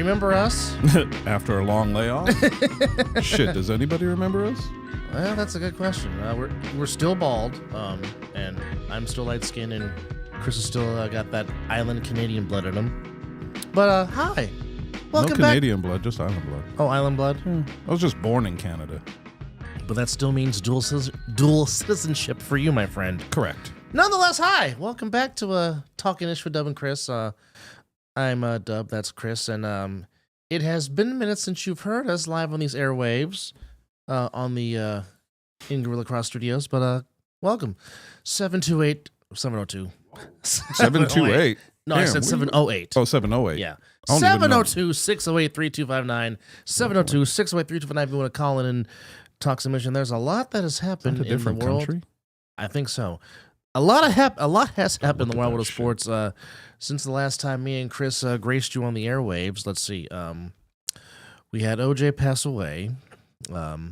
Remember us? After a long layoff? Shit, does anybody remember us? Well, that's a good question. We're still bald, and I'm still light-skinned, and Chris has still got that island Canadian blood in him. But, hi. Welcome no back. Canadian blood, just island blood. Oh, island blood? I was just born in Canada. But that still means dual citizenship for you, my friend. Correct. Nonetheless, hi. Welcome back to Talkin with Dub and Chris. I'm Dub, that's Chris, and it has been minutes since you've heard us live on these airwaves on the in Gorilla Cross Studios, but welcome. 728 702. 728? No, I said 708. Oh, 708. Yeah. 702-608-3259. 702-608-3259 if you want to call in and talk some mission. There's a lot that has happened in the world. Country? I think so. A lot has happened in the world of sports since the last time me and Chris graced you on the airwaves. Let's see. We had OJ pass away. My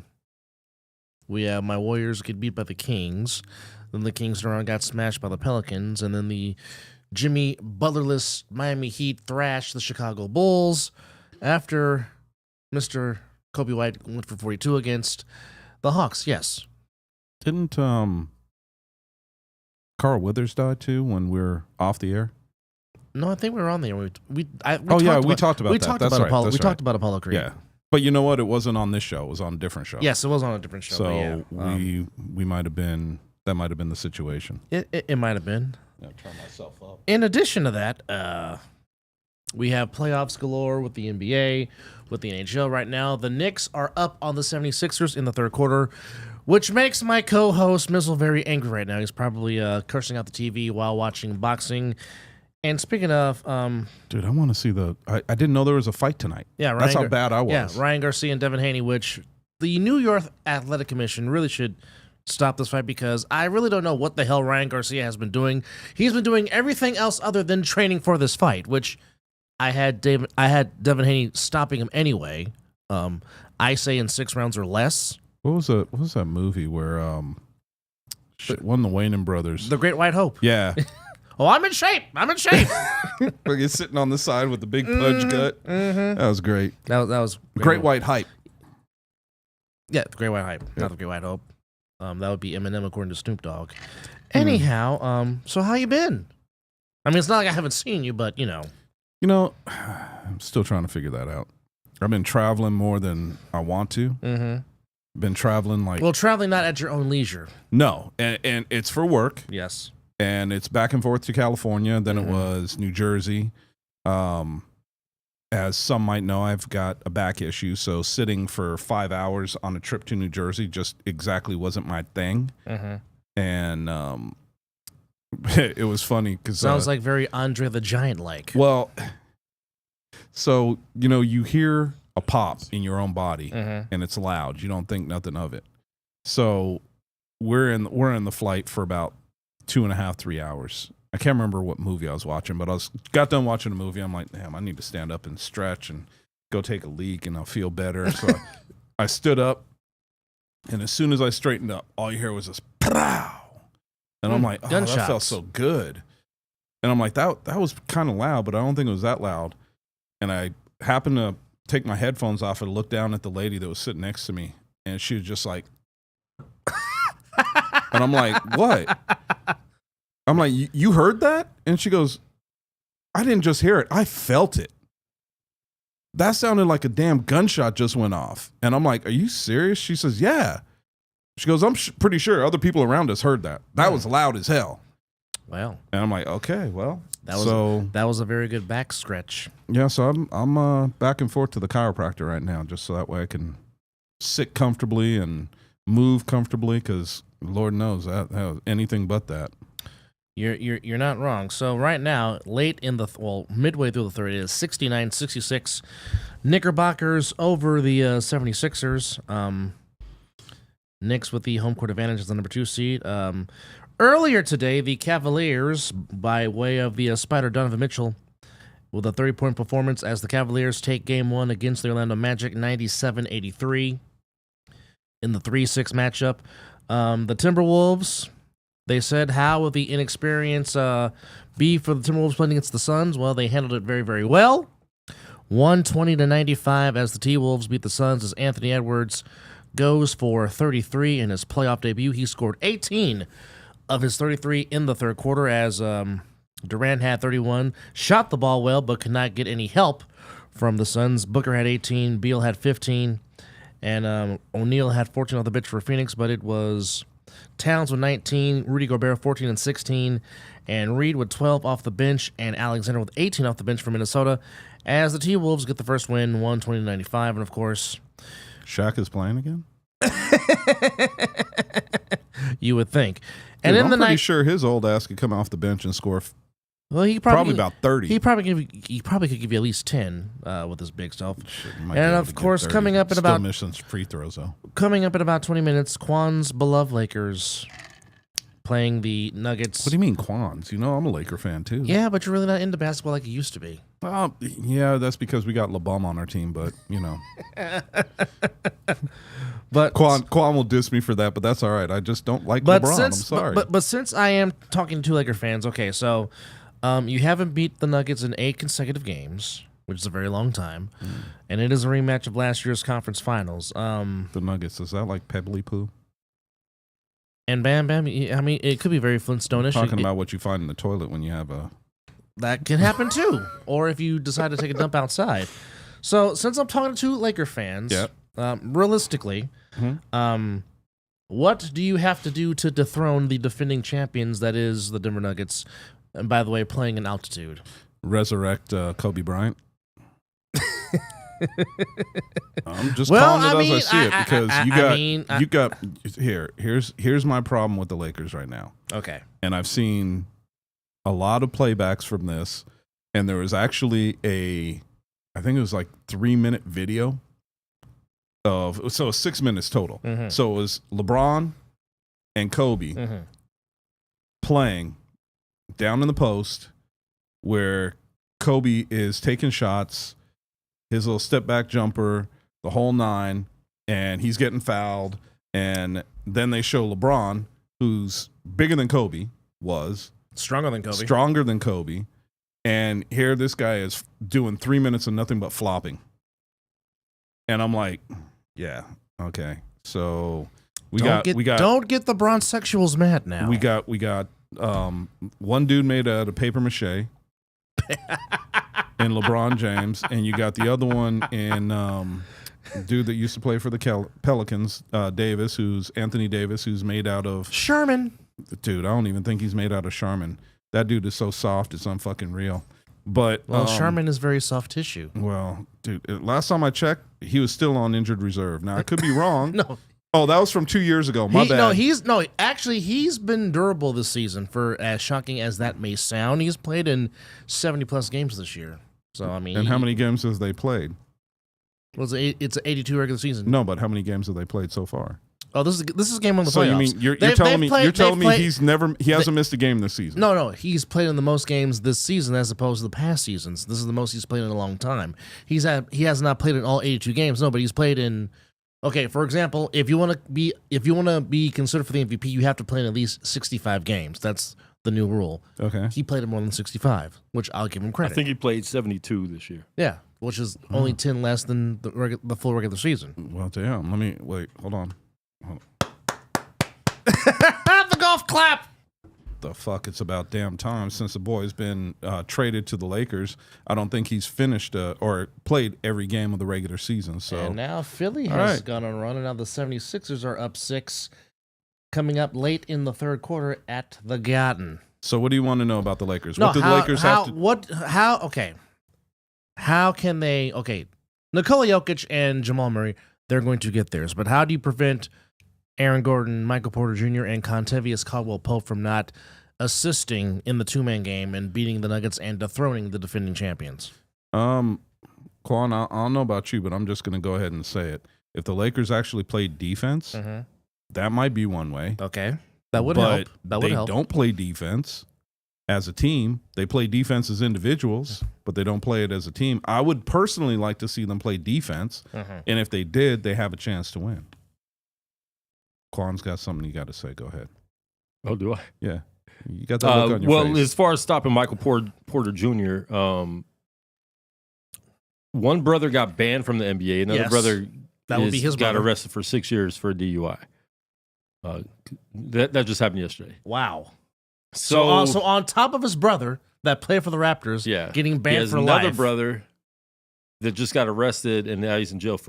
Warriors get beat by the Kings. Then the Kings got smashed by the Pelicans, and then the Jimmy Butlerless Miami Heat thrashed the Chicago Bulls after Mr. Kobe White went for 42 against the Hawks. Yes. Didn't Carl Withers die too when we were off the air? No, I think we were on the air. We talked about that. That's right. We talked about Apollo Creed. Yeah. But you know what? It wasn't on this show. It was on a different show. Yes, it was on a different show. So we might have been, that might have been the situation. It might have been. Yeah, turn myself up. In addition to that, we have playoffs galore with the NBA, with the NHL right now. The Knicks are up on the 76ers in the third quarter, which makes my co-host Mizzle very angry right now. He's probably cursing out the TV while watching boxing. And speaking of... dude, I want to see I didn't know there was a fight tonight. Yeah, that's how bad I was. Yeah, Ryan Garcia and Devin Haney, which the New York Athletic Commission really should stop this fight because I really don't know what the hell Ryan Garcia has been doing. He's been doing everything else other than training for this fight, which I had Devin Haney stopping him anyway. I say in 6 rounds or less. What was that movie where one of the Wayans brothers? The Great White Hope. Yeah. Oh, I'm in shape. Like he's sitting on the side with the big pudge gut. Mm-hmm. That was great. That was Great White Hype. Yeah, the Great White Hype, not the Great White Hope. That would be Eminem according to Snoop Dogg. Anyhow, so how you been? I mean, it's not like I haven't seen you, but you know. I'm still trying to figure that out. I've been traveling more than I want to. Mm-hmm. Been traveling traveling not at your own leisure. No, and it's for work. Yes. And it's back and forth to California. Then it was New Jersey. As some might know, I've got a back issue, so sitting for 5 hours on a trip to New Jersey just exactly wasn't my thing. Mm-hmm. And it was funny because sounds like very Andre the Giant like. Well, so you hear a pop in your own body, and it's loud. You don't think nothing of it. So we're in the flight for about 2.5, 3 hours. I can't remember what movie I was watching, but got done watching a movie. I'm like, damn, I need to stand up and stretch and go take a leak, and I'll feel better. So I stood up, and as soon as I straightened up, all you hear was this pow, and I'm like, oh, gunshots. That felt so good. And I'm like, that was kind of loud, but I don't think it was that loud. And I happened to take my headphones off and look down at the lady that was sitting next to me, and she was just like, and I'm like, what? I'm like, you heard that? And she goes, I didn't just hear it. I felt it. That sounded like a damn gunshot just went off. And I'm like, are you serious? She says, yeah. She goes, I'm pretty sure other people around us heard that. That was loud as hell. Well. And I'm like, okay, well. That was a very good back stretch. Yeah, so I'm back and forth to the chiropractor right now, just so that way I can sit comfortably and move comfortably, because Lord knows that anything but that. You're not wrong. So right now, midway through the third, it is 69-66. Knickerbockers over the 76ers. Knicks with the home court advantage as the number 2 seed. Earlier today, the Cavaliers, by way of the Spider Donovan Mitchell, with a 30-point performance as the Cavaliers take Game 1 against the Orlando Magic, 97-83 in the 3-6 matchup. The Timberwolves, they said, how will the inexperience be for the Timberwolves playing against the Suns? Well, they handled it very, very well. 120-95 as the T-Wolves beat the Suns as Anthony Edwards goes for 33 in his playoff debut. He scored 18 of his 33 in the third quarter as Durant had 31, shot the ball well but could not get any help from the Suns. Booker had 18, Beal had 15, and O'Neal had 14 off the bench for Phoenix, but it was Towns with 19, Rudy Gobert 14 and 16, and Reed with 12 off the bench, and Alexander with 18 off the bench for Minnesota as the T-Wolves get the first win, 120-95, and of course... Shaq is playing again? You would think. Dude, And in I'm the pretty night, sure his old ass could come off the bench and score well, he probably about 30. He probably could give you at least 10 with his big self. Shit, he might And be able of to get course, 30. coming up in Still about missing free throws though. 20 minutes, Quan's beloved Lakers playing the Nuggets. What do you mean, Quans? You know I'm a Laker fan too. Yeah, but you're really not into basketball like you used to be. Yeah, that's because we got LeBum on our team, but you know. But Quan will diss me for that, but that's all right. I just don't like LeBron. I'm sorry. But since I am talking to Laker fans, okay, so you haven't beat the Nuggets in 8 consecutive games, which is a very long time, and it is a rematch of last year's conference finals. The Nuggets, is that like pebbly poo? And Bam Bam, I mean, it could be very Flintstone-ish. Talking about what you find in the toilet when you have a... That can happen too, or if you decide to take a dump outside. So since I'm talking to Laker fans, Yep. Realistically, what do you have to do to dethrone the defending champions that is the Denver Nuggets? And by the way, playing in altitude. Resurrect Kobe Bryant. I'm just calling it as I see it because you got here's my problem with the Lakers right now. Okay. And I've seen a lot of playbacks from this, and there was actually I think it was like 3-minute video so 6 minutes total. Mm-hmm. So it was LeBron and Kobe playing down in the post where Kobe is taking shots, his little step back jumper, the whole 9, and he's getting fouled. And then they show LeBron, who's bigger than Kobe was. Stronger than Kobe. And here this guy is doing 3 minutes of nothing but flopping. And I'm like, yeah, okay. So don't get the bronzexuals mad now. We got one dude made out of paper mache in LeBron James, and you got the other one in dude that used to play for the Pelicans, Anthony Davis, who's made out of Sherman. Dude, I don't even think he's made out of Charmin. That dude is so soft, it's unfucking real. But Charmin is very soft tissue. Well, dude, last time I checked, he was still on injured reserve. Now I could be wrong. No. Oh, that was from 2 years ago. My bad. He's been durable this season, for as shocking as that may sound. He's played in 70+ games this year. So I mean, and how many games has they played? Well, it's an 82 regular season. No, but how many games have they played so far? Oh, this is game one of the playoffs. playoffs. So you mean you're telling me he hasn't missed a game this season? No, he's played in the most games this season as opposed to the past seasons. This is the most he's played in a long time. He has not played in all 82 games. No, but he's played in. Okay, for example, if you want to be considered for the MVP, you have to play in at least 65 games. That's the new rule. Okay, he played in more than 65, which I'll give him credit. I think he played 72 this year. Yeah, which is only 10 less than the full regular season. Well, damn. Let me wait. Hold on. The golf clap. The fuck, it's about damn time since the boy's been traded to the Lakers. I don't think he's finished or played every game of the regular season. So and now Philly has gone on a run, and now the 76ers are up 6, coming up late in the third quarter at the Garden. So what do you want to know about the Lakers? No, what did the Lakers have to? Okay. How can they? Okay, Nikola Jokic and Jamal Murray, they're going to get theirs, but how do you prevent Aaron Gordon, Michael Porter Jr., and Contavious Caldwell-Pope from not assisting in the two-man game and beating the Nuggets and dethroning the defending champions? Quan, I don't know about you, but I'm just going to go ahead and say it. If the Lakers actually played defense, that might be one way. Okay, that would help. That would help. They don't play defense as a team. They play defense as individuals, but they don't play it as a team. I would personally like to see them play defense, and if they did, they have a chance to win. Quan's got something you got to say. Go ahead. Oh, do I? Yeah. You got that look on your face. Well, as far as stopping Michael Porter Jr., one brother got banned from the NBA. Another Yes. brother That would be his got brother. arrested for 6 years for DUI. That just happened yesterday. Wow. So also on top of his brother that played for the Raptors, getting he banned has for another life. brother that just got arrested, and now he's in jail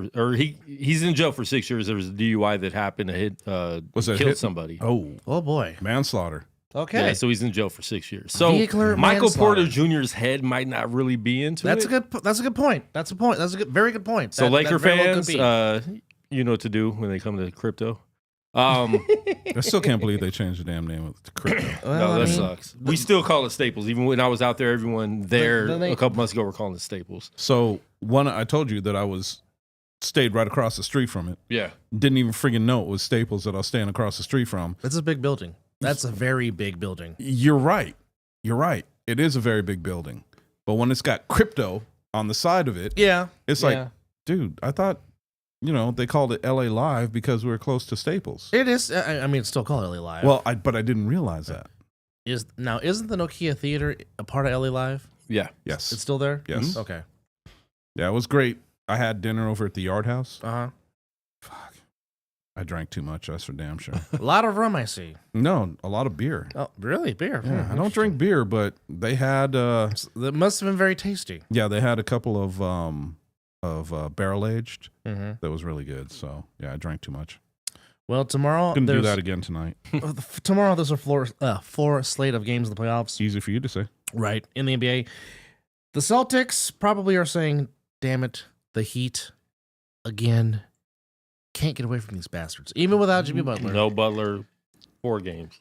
he's in jail for 6 years. There was a DUI that happened to killed somebody. Oh boy, manslaughter. Okay, yeah, so he's in jail for 6 years. So Vehicular Michael manslaughter. Porter Jr.'s head might not really be into That's it. That's a good point. That's a point. That's a very good point. So Laker very well could fans, be. you know what to do when they come to crypto. I still can't believe they changed the damn name to crypto. No, that sucks. We still call it Staples. Even when I was out there, everyone there a couple months ago were calling it Staples. So I told you that stayed right across the street from it. Yeah. Didn't even friggin' know it was Staples that I was staying across the street from. It's a big building. That's a very big building. You're right. It is a very big building. But when it's got crypto on the side of it, it's like, dude, I thought, they called it LA Live because we were close to Staples. It is. I mean, it's still called LA Live. Well, but I didn't realize that. Isn't the Nokia Theater a part of LA Live? Yeah. Yes. It's still there? Yes. Mm-hmm. Okay. Yeah, it was great. I had dinner over at the Yard House. Uh-huh. Fuck. I drank too much, that's for damn sure. A lot of rum, I see. No, a lot of beer. Oh, really? Beer? Yeah, I don't drink beer, but they had... that must have been very tasty. Yeah, they had a couple of barrel-aged Mm-hmm. that was really good. So, yeah, I drank too much. Well, tomorrow... Couldn't do that again tonight. Tomorrow there's a floor slate of games in the playoffs. Easy for you to say. Right, in the NBA. The Celtics probably are saying, damn it, the Heat, again, can't get away from these bastards. Even without Jimmy Butler. No Butler, 4 games.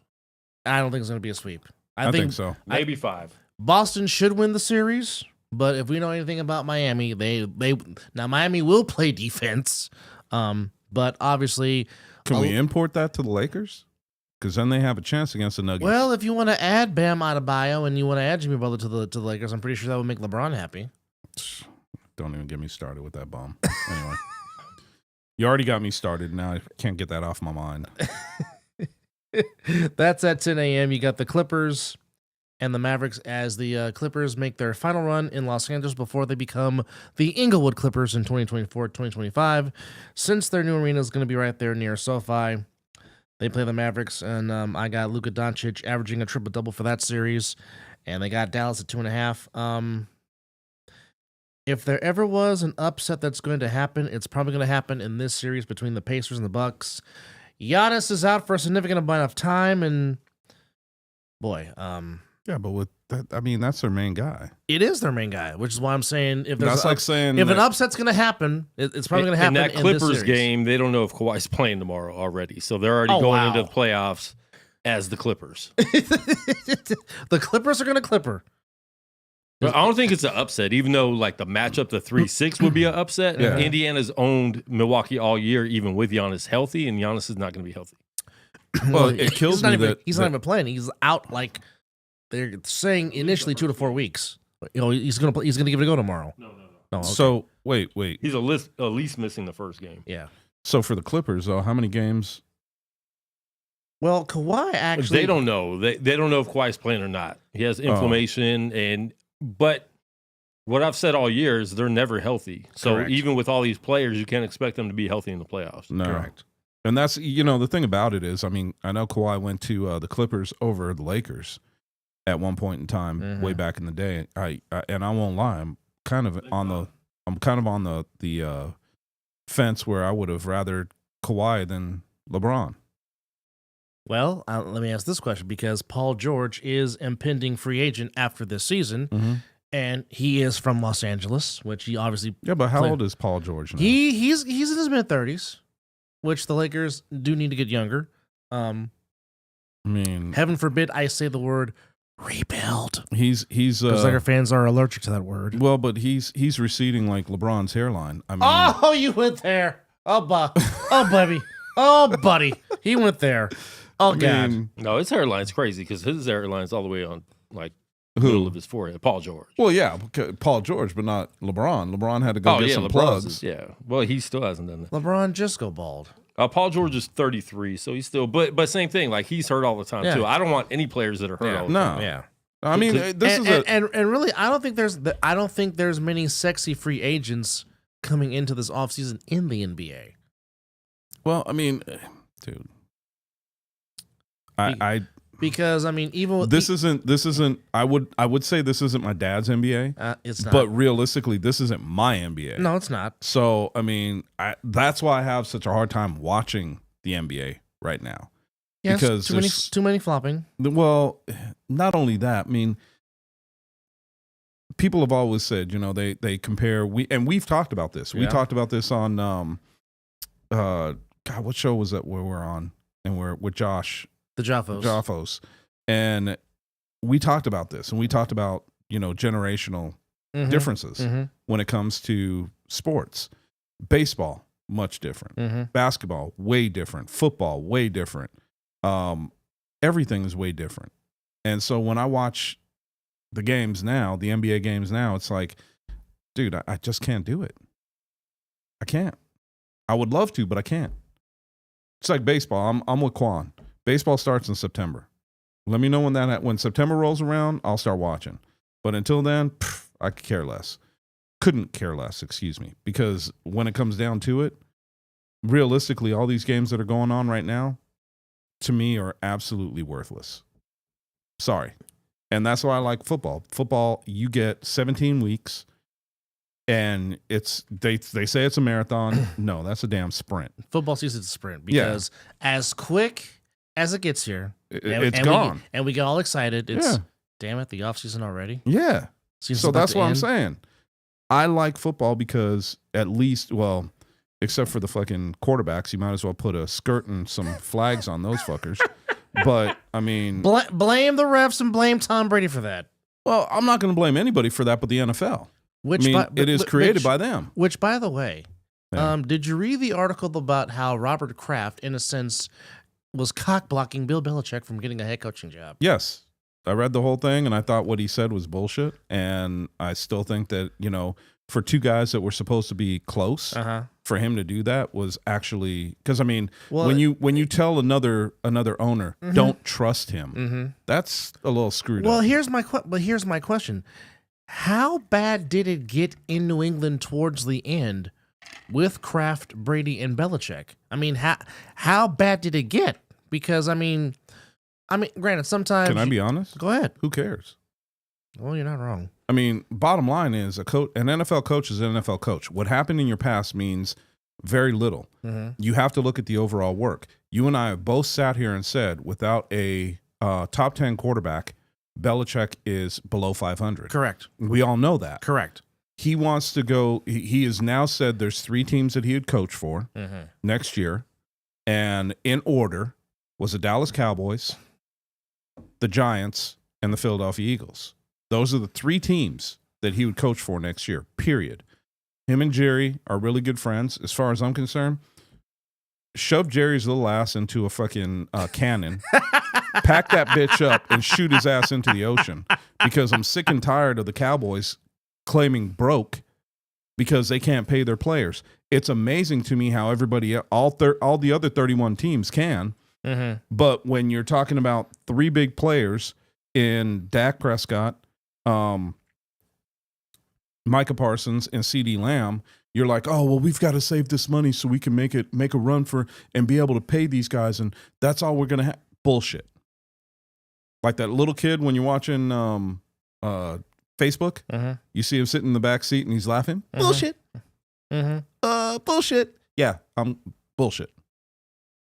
I don't think it's going to be a sweep. I think so. Maybe 5. Boston should win the series, but if we know anything about Miami, now Miami will play defense, but obviously... Can we import that to the Lakers? Because then they have a chance against the Nuggets. Well, if you want to add Bam Adebayo and you want to add Jimmy Butler to the Lakers, I'm pretty sure that would make LeBron happy. Don't even get me started with that bomb. Anyway. You already got me started. Now I can't get that off my mind. That's at 10 a.m. You got the Clippers and the Mavericks as the Clippers make their final run in Los Angeles before they become the Inglewood Clippers in 2024-2025. Since their new arena is going to be right there near SoFi, they play the Mavericks, and I got Luka Doncic averaging a triple-double for that series, and they got Dallas at 2.5. If there ever was an upset that's going to happen, it's probably going to happen in this series between the Pacers and the Bucks. Giannis is out for a significant amount of time, and boy, yeah, but with that, I mean, that's their main guy. it is their main guy, which is why I'm saying if That's like saying if an that- upset's going to happen, it's probably going to happen in that in Clippers this series. game. They don't know if Kawhi's playing tomorrow already, so they're already going into the playoffs as the Clippers. The Clippers are going to clipper. But I don't think it's an upset, even though like the matchup, the 3-6 would be an upset. Yeah. Indiana's owned Milwaukee all year, even with Giannis healthy, and Giannis is not going to be healthy. Well, it kills he's not me even, that he's not even playing. He's out like they're saying initially 2 to 4 weeks. He's gonna play, he's gonna give it a go tomorrow. No. Okay. So wait. He's at least missing the first game. Yeah. So for the Clippers, though, how many games? Well, Kawhi actually They don't know. They don't know if Kawhi's playing or not. He has inflammation, but what I've said all year is they're never healthy. So Correct. even with all these players, you can't expect them to be healthy in the playoffs. No. Correct. And that's, the thing about it is, I mean, I know Kawhi went to the Clippers over the Lakers at one point in time, way back in the day. And I won't lie, I'm kind of on the fence where I would have rather Kawhi than LeBron. Well, let me ask this question because Paul George is impending free agent after this season, and he is from Los Angeles, which he obviously But how old is Paul George now? he's in his mid-30s, which the Lakers do need to get younger. I mean, Heaven forbid I say the word rebuild. he's Because Laker fans are allergic to that word. well, but he's receding like LeBron's hairline. I mean, Oh, you went there. Oh, baby. Oh, buddy. He went there. Oh, I God. mean, No, his hairline's crazy because his hairline's all the way on like Who? middle of his forehead. Paul George. well, yeah, Paul George, but not LeBron. LeBron had to go get some LeBron's plugs. yeah. Well, he still hasn't done that. LeBron just go bald. Paul George is 33, so he's still, but same thing. Like he's hurt all the time Yeah. too. I don't want any players that are hurt all the time. No. Yeah. I mean, and really, I don't think there's many sexy free agents coming into this offseason in the NBA. Well, I mean, dude, because I mean, even with this isn't. I would say this isn't my dad's NBA. It's not. But realistically, this isn't my NBA. No, it's not. So I mean, that's why I have such a hard time watching the NBA right now. Yes, because too many flopping. Well, not only that. I mean, people have always said, they compare. We've talked about this. We talked about this on God, what show was that where we're on? And we're with Josh. The Jaffos. And we talked about this, and we talked about, generational differences when it comes to sports. Baseball, much different. Basketball, way different. Football, way different. Everything is way different. And so when I watch the games now, the NBA games now, it's like, dude, I just can't do it. I can't. I would love to, but I can't. It's like baseball. I'm with Quan. Baseball starts in September. Let me know when September rolls around, I'll start watching. But until then, I could care less. Couldn't care less, excuse me. Because when it comes down to it, realistically, all these games that are going on right now, to me, are absolutely worthless. Sorry. And that's why I like football. Football, you get 17 weeks, and they say it's a marathon. No, that's a damn sprint. Football season's a sprint because as quick as it gets here, it's gone. We get all excited. It's damn it, the offseason already. Yeah. So that's what I'm saying. I like football because at least, well, except for the fucking quarterbacks, you might as well put a skirt and some flags on those fuckers. But, I mean... blame the refs and blame Tom Brady for that. Well, I'm not going to blame anybody for that but the NFL. It is created by them. Which, by the way, did you read the article about how Robert Kraft, in a sense, was cock-blocking Bill Belichick from getting a head coaching job? Yes. I read the whole thing, and I thought what he said was bullshit. And I still think that, for two guys that were supposed to be close, for him to do that was actually... Because, I mean, when you tell another owner, don't trust him, that's a little screwed up. Well, here's my question. How bad did it get in New England towards the end with Kraft, Brady, and Belichick? I mean, how bad did it get? Because, I mean, granted, sometimes... Can I be honest? Go ahead. Who cares? Well, you're not wrong. I mean, bottom line is an NFL coach is an NFL coach. What happened in your past means very little. You have to look at the overall work. You and I have both sat here and said, without a top 10 quarterback, Belichick is below 500. Correct. We all know that. Correct. He wants to go. He has now said there's 3 teams that he would coach for next year, and in order was the Dallas Cowboys, the Giants, and the Philadelphia Eagles. Those are the 3 teams that he would coach for next year, period. Him and Jerry are really good friends. As far as I'm concerned, shove Jerry's little ass into a fucking cannon, pack that bitch up, and shoot his ass into the ocean, because I'm sick and tired of the Cowboys claiming broke because they can't pay their players. It's amazing to me how everybody, all the other 31 teams can, but when you're talking about 3 big players in Dak Prescott, Micah Parsons, and CeeDee Lamb, you're like, oh, well, we've got to save this money so we can make a run for and be able to pay these guys, and that's all we're going to have. Bullshit. Like that little kid when you're watching Facebook, you see him sitting in the back seat and he's laughing. Bullshit. Bullshit. Yeah, bullshit.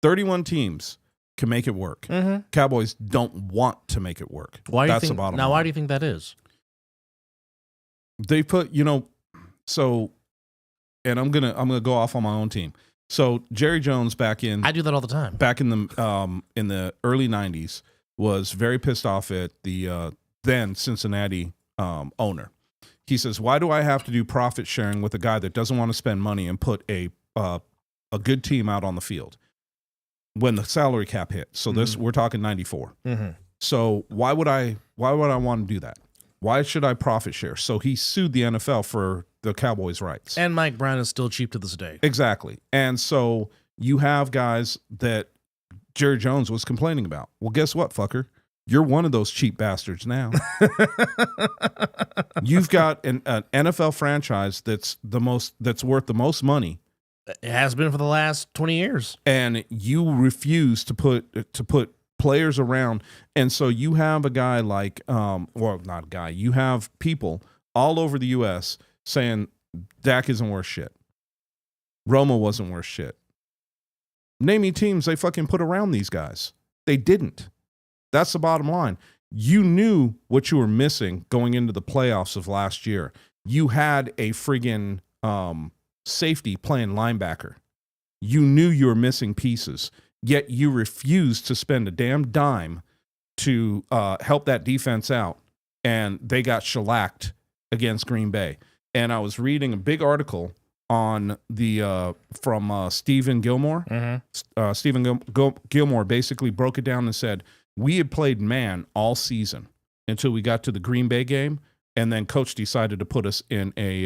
31 teams can make it work. Cowboys don't want to make it work. That's the bottom line. Why do you think that is? They put, so, and I'm gonna go off on my own team. So Jerry Jones I do that all the time. Back in the early 90s, was very pissed off at the then Cincinnati owner. He says, "Why do I have to do profit sharing with a guy that doesn't want to spend money and put a good team out on the field when the salary cap hit?" So we're talking 94. So why would I want to do that? Why should I profit share? So he sued the NFL for the Cowboys' rights. And Mike Brown is still cheap to this day. Exactly. And so you have guys that Jerry Jones was complaining about. Well, guess what, fucker? You're one of those cheap bastards now. You've got an NFL franchise that's worth the most money. It has been for the last 20 years. And you refuse to put players around. And so you have a guy like, well, not a guy, you have people all over the U.S. saying Dak isn't worth shit. Romo wasn't worth shit. Name me teams they fucking put around these guys. They didn't. That's the bottom line. You knew what you were missing going into the playoffs of last year. You had a friggin' safety playing linebacker. You knew you were missing pieces, yet you refused to spend a damn dime to help that defense out, and they got shellacked against Green Bay. And I was reading a big article on the from Stephen Gilmore. Mm-hmm. Stephen Gilmore basically broke it down and said, we had played man all season until we got to the Green Bay game, and then coach decided to put us in a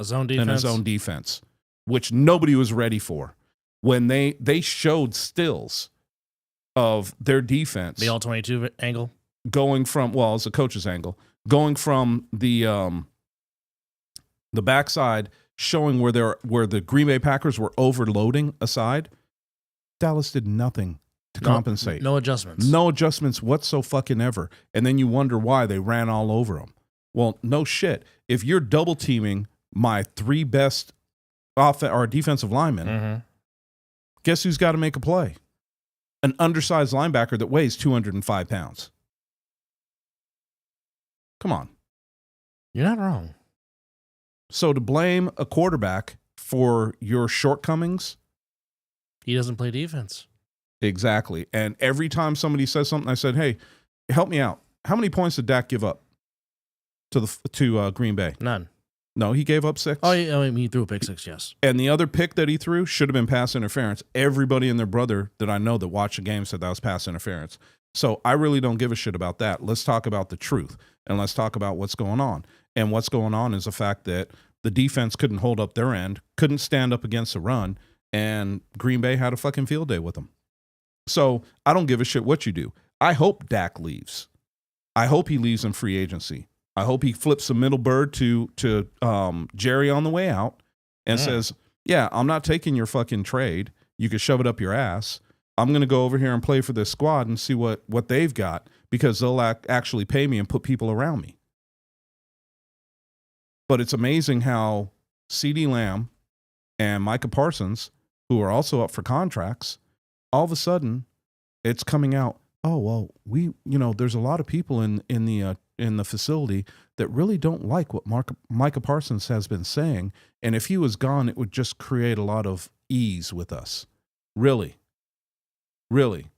zone defense. In a zone defense, which nobody was ready for. When they showed stills of their defense, the all-22 angle, going from, well, it's a coach's angle, going from the backside, showing where the Green Bay Packers were overloading a side. Dallas did nothing to compensate. No adjustments. No adjustments whatsoever. And then you wonder why they ran all over them. Well, no shit. If you're double teaming my three best defensive linemen, mm-hmm. guess who's got to make a play? An undersized linebacker that weighs 205 pounds. Come on. You're not wrong. So to blame a quarterback for your shortcomings, he doesn't play defense. Exactly. And every time somebody says something, I said, hey, help me out. How many points did Dak give up to Green Bay? None. No, he gave up 6. Oh, he threw a pick 6, yes. And the other pick that he threw should have been pass interference. Everybody and their brother that I know that watched the game said that was pass interference. So I really don't give a shit about that. Let's talk about the truth, and let's talk about what's going on. And what's going on is the fact that the defense couldn't hold up their end, couldn't stand up against the run, and Green Bay had a fucking field day with them. So I don't give a shit what you do. I hope Dak leaves. I hope he leaves in free agency. I hope he flips a middle bird to Jerry on the way out and says, yeah, I'm not taking your fucking trade. You can shove it up your ass. I'm going to go over here and play for this squad and see what they've got, because they'll actually pay me and put people around me. But it's amazing how CeeDee Lamb and Micah Parsons, who are also up for contracts, all of a sudden it's coming out, oh, well, there's a lot of people in the facility that really don't like what Micah Parsons has been saying. And if he was gone, it would just create a lot of ease with us. Really? Really?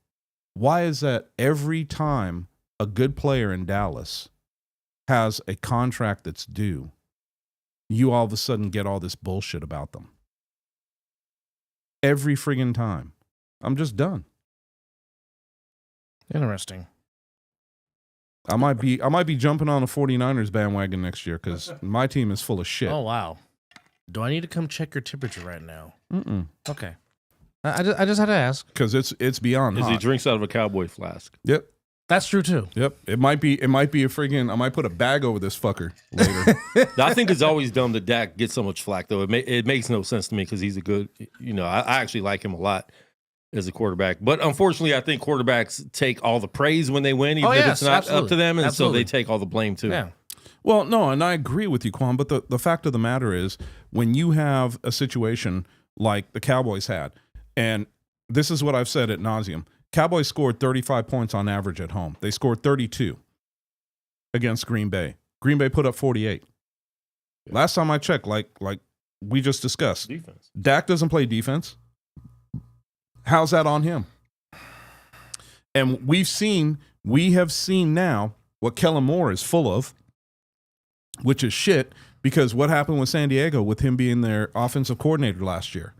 Why is that every time a good player in Dallas has a contract that's due, you all of a sudden get all this bullshit about them? Every friggin' time. I'm just done. Interesting. I might be jumping on a 49ers bandwagon next year because my team is full of shit. Oh, wow. Do I need to come check your temperature right now? Mm-mm. Okay. I just had to ask. Because it's beyond hot. He drinks out of a cowboy flask. Yep. That's true, too. Yep. It might be a friggin', I might put a bag over this fucker later. I think it's always dumb that Dak gets so much flack, though. It makes no sense to me because he's a good, I actually like him a lot as a quarterback. But unfortunately, I think quarterbacks take all the praise when they win, even if it's not up to them. And so they take all the blame, too. Yeah. Well, no, and I agree with you, Quan, but the fact of the matter is when you have a situation like the Cowboys had, and this is what I've said ad nauseum, Cowboys scored 35 points on average at home. They scored 32 against Green Bay. Green Bay put up 48. Yeah. Last time I checked, like we just discussed, defense. Dak doesn't play defense. How's that on him? And we have seen now what Kellen Moore is full of, which is shit, because what happened with San Diego with him being their offensive coordinator last year?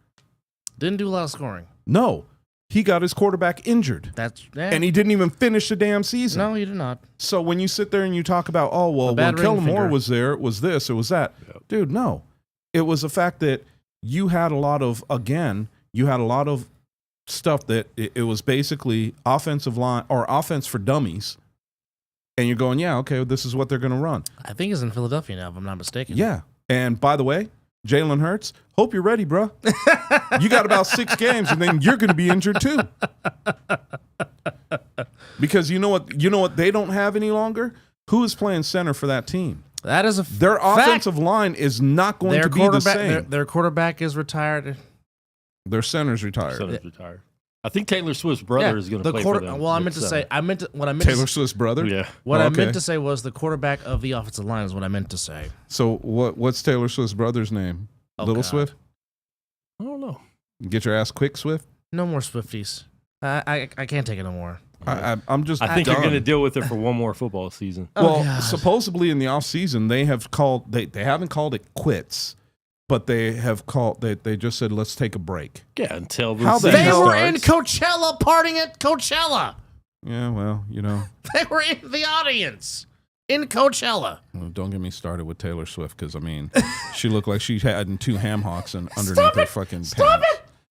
Didn't do a lot of scoring. No. He got his quarterback injured. And he didn't even finish the damn season. No, he did not. So when you sit there and you talk about, oh, well, when Kellen Moore was there, it was this, it was that. Yep. Dude, no. It was the fact that you had a lot of stuff that it was basically offensive line or offense for dummies and you're going, yeah, okay, this is what they're going to run. I think he's in Philadelphia now, if I'm not mistaken. Yeah. And by the way, Jalen Hurts, hope you're ready, bro. You got about 6 games, and then you're going to be injured too. Because you know what they don't have any longer? Who is playing center for that team? That is their offensive line is not going to be the same. Their quarterback is retired. Their center's retired. Center's retired. I think Taylor Swift's brother is going to play for them. Well, I meant to say, Taylor Swift's brother. Yeah. What I meant to say was the quarterback of the offensive line is what I meant to say. So what's Taylor Swift's brother's name? Little God. Swift? I don't know. Get your ass quick, Swift. No more Swifties. I can't take it no more. I'm just. I think done. you're going to deal with it for one more football season. Well, God. supposedly in the offseason, they have called. They haven't called it quits, but they have called. They just said let's take a break. Yeah, until How the season They hell were starts. in Coachella partying at Coachella. Yeah, well, They were in the audience in Coachella. well, don't get me started with Taylor Swift because I mean, she looked like she had 2 ham hocks and underneath her fucking pants.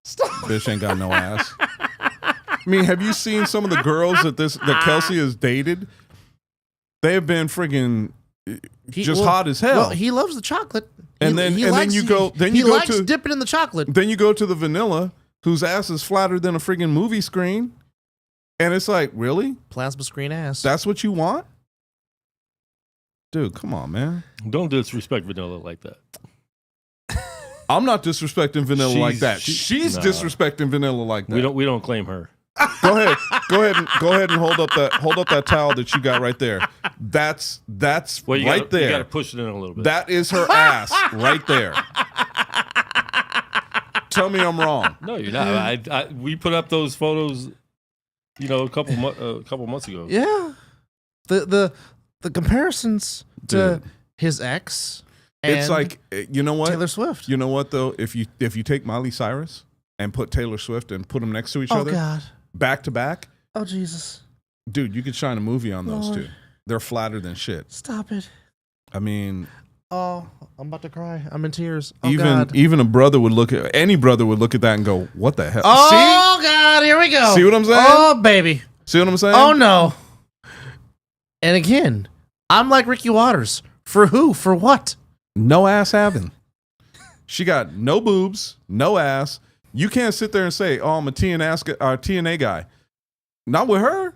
Stop. Bitch ain't got no ass. I mean, have you seen some of the girls that Kelsey has dated? They have been friggin' hot as hell. Well, he loves the chocolate. And then you go likes to dipping in the chocolate. Then you go to the vanilla, whose ass is flatter than a friggin' movie screen, and it's like, really? Plasma screen ass. That's what you want, dude? Come on, man. Don't disrespect vanilla like that. I'm not disrespecting vanilla like that. She's She's disrespecting vanilla like that. We don't claim her. Go ahead and hold up that towel that you got right there. That's Well, you right gotta, there. You got to push it in a little bit. That is her ass right there. Tell me I'm wrong. No, you're not. We put up those photos, a couple months ago. Yeah. The comparisons to his ex. It's and like, you know what? Taylor Swift. You know what though? If you take Miley Cyrus and put Taylor Swift and put them next to each Oh other, God. back to back, Oh Jesus. dude, you could shine a movie on those Lord. two. They're flatter than shit. Stop it. I mean, Oh, I'm about to cry. I'm in tears. Oh even God. even any brother would look at that and go, "What the hell?" Oh God, here we go. See what I'm saying? Oh baby. See what I'm saying? Oh no. And again, I'm like Ricky Waters. For who? For what? No ass having. She got no boobs, no ass. You can't sit there and say, "Oh, I'm a TNA guy." Not with her.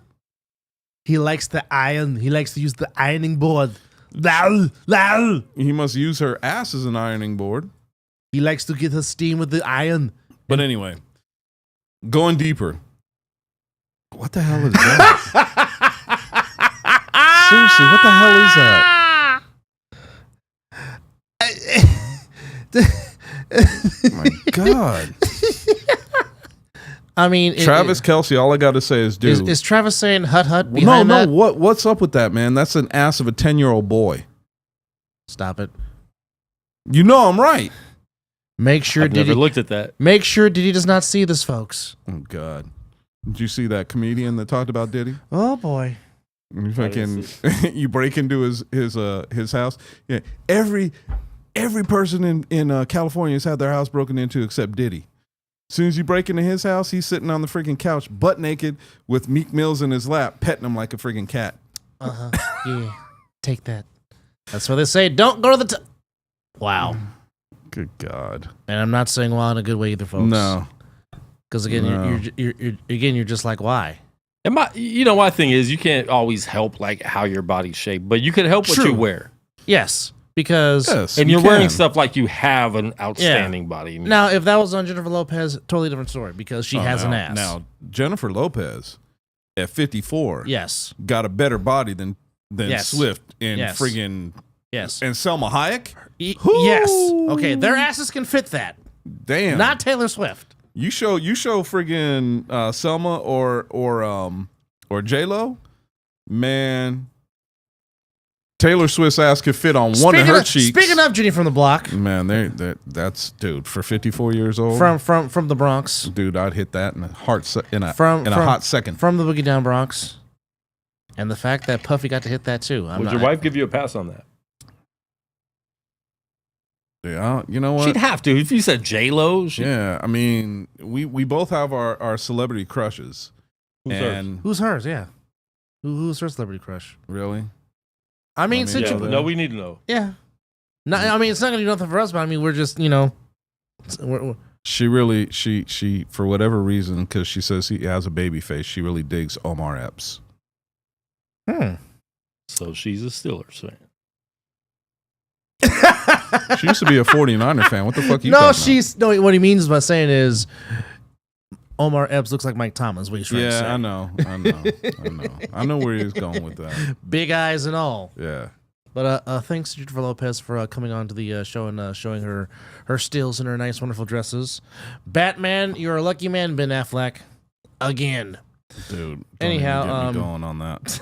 He likes the iron. He likes to use the ironing board. Low, low. He must use her ass as an ironing board. He likes to get her steam with the iron. But anyway, going deeper. What the hell is that? Seriously, what the hell is that? Oh my God. I mean, Travis Kelce, all I got to say is, dude. Is Travis saying hut hut behind No, that? what's up with that, man? That's an ass of a 10-year-old boy. Stop it. You know I'm right. Make sure I've never looked at that. Make sure Diddy does not see this, folks. Oh, God. Did you see that comedian that talked about Diddy? Oh boy. You fucking you break into his house. Yeah, every person in California has had their house broken into except Diddy. As soon as you break into his house, he's sitting on the freaking couch, butt naked, with Meek Mills in his lap, petting him like a freaking cat. Yeah. Take that. That's what they say. Don't go to the. Wow. Good God. And I'm not saying wow in a good way either, folks. No. Because again, No. you're just like, why? And my thing is, you can't always help like how your body's shaped, but you can help what True. you wear. Yes, because Yes, And you you're wearing can. stuff like you have an outstanding body. now if that was on Jennifer Lopez, totally different story because she has an now- ass. Now, Jennifer Lopez at 54 Yes. got a better body than Yes. Swift and Yes. friggin' Yes. and Selma Hayek. Yes. Okay, their asses can fit that. Damn. Not Taylor Swift. You show friggin' Selma or J-Lo, man. Taylor Swift's ass could fit on one of her cheeks. Speaking of Jenny from the block, Man, that's dude for 54 years old. from the Bronx, Dude, I'd hit that in a From- hot second. from the Boogie Down Bronx, and the fact that Puffy got to hit that too. Would your wife give you a pass on that? Yeah, you know what? She'd have to. If you said J-Lo, Yeah, I mean, we both have our celebrity crushes. Who's hers? and Who's hers? Yeah. Who's her celebrity crush? Really? I mean, I mean, since Yeah, you, no, we need to know. yeah. No, I mean, it's not gonna do nothing for us, but I mean, we're just, we're, She really, she for whatever reason, because she says he has a baby face, she really digs Omar Epps. So she's a Steelers fan. She used to be a 49er fan. What the fuck are you No, talking she's no. What he means by saying is Omar Epps looks like Mike Thomas. What he's trying to say. Yeah, I know where he's going with that. Big eyes and all. Yeah. But thanks to Jennifer Lopez for coming on to the show and showing her stills and her nice, wonderful dresses. Batman, you're a lucky man, Ben Affleck. Again. Dude. Anyhow, don't even get me going on that.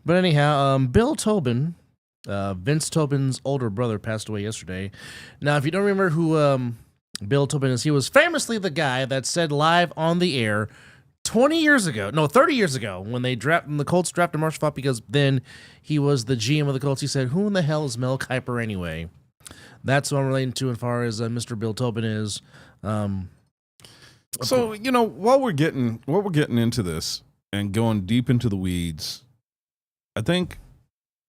But anyhow, Bill Tobin, Vince Tobin's older brother, passed away yesterday. Now, if you don't remember who Bill Tobin is, he was famously the guy that said live on the air 30 years ago, when the Colts drafted Marshall Faulk, because then he was the GM of the Colts. He said, "Who in the hell is Mel Kiper anyway?" That's what I'm relating to as far as Mr. Bill Tobin is. So, while we're getting into this and going deep into the weeds, I think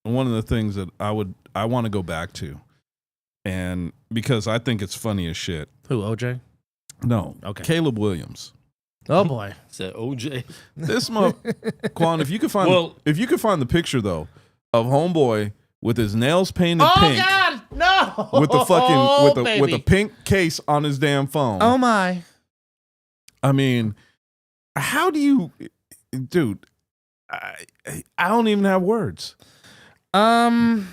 one of the things that I want to go back to, and because I think it's funny as shit. Who, OJ? No. Okay. Caleb Williams. Oh boy. Is that OJ? This Quan, if you could find the picture though of homeboy with his nails painted pink. God, no! With the fucking with a baby. pink case on his damn phone. Oh my! I mean, how do you, dude? I don't even have words. I